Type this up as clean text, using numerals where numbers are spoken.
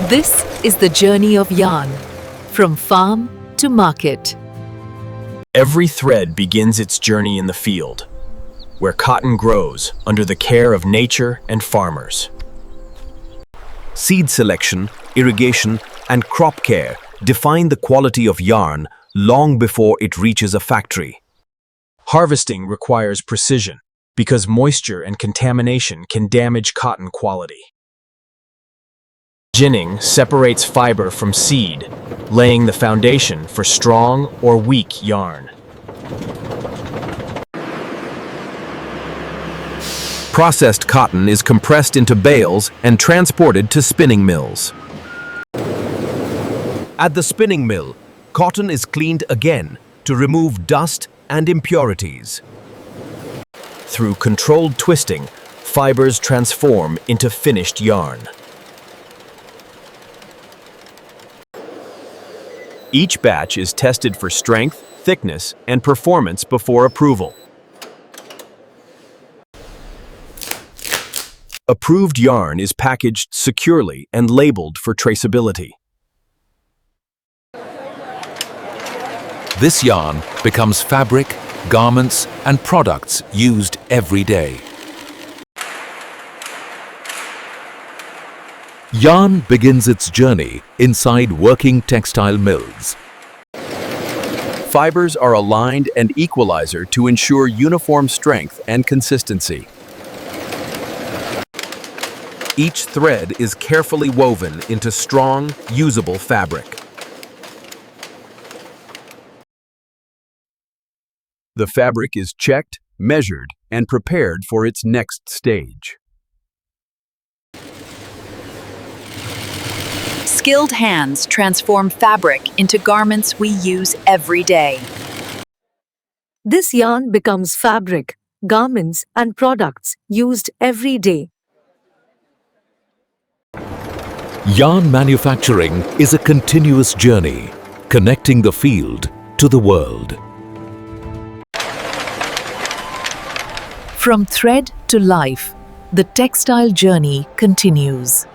This is the journey of yarn, from farm to market. Every thread begins its journey in the field, where cotton grows under the care of nature and farmers. Seed selection, irrigation, and crop care define the quality of yarn long before it reaches a factory. Harvesting requires precision because moisture and contamination can damage cotton quality. Ginning separates fiber from seed, laying the foundation for strong or weak yarn. Processed cotton is compressed into bales and transported to spinning mills. At the spinning mill, cotton is cleaned again to remove dust and impurities. Through controlled twisting, fibers transform into finished yarn. Each batch is tested for strength, thickness, and performance before approval. Approved yarn is packaged securely and labeled for traceability. This yarn becomes fabric, garments, and products used every day. Yarn begins its journey inside working textile mills. Fibers are aligned and equalizer to ensure uniform strength and consistency. Each thread is carefully woven into strong, usable fabric. The fabric is checked, measured, and prepared for its next stage. Skilled hands transform fabric into garments we use every day. This yarn becomes fabric, garments, and products used every day. Yarn manufacturing is a continuous journey, connecting the field to the world. From thread to life, the textile journey continues.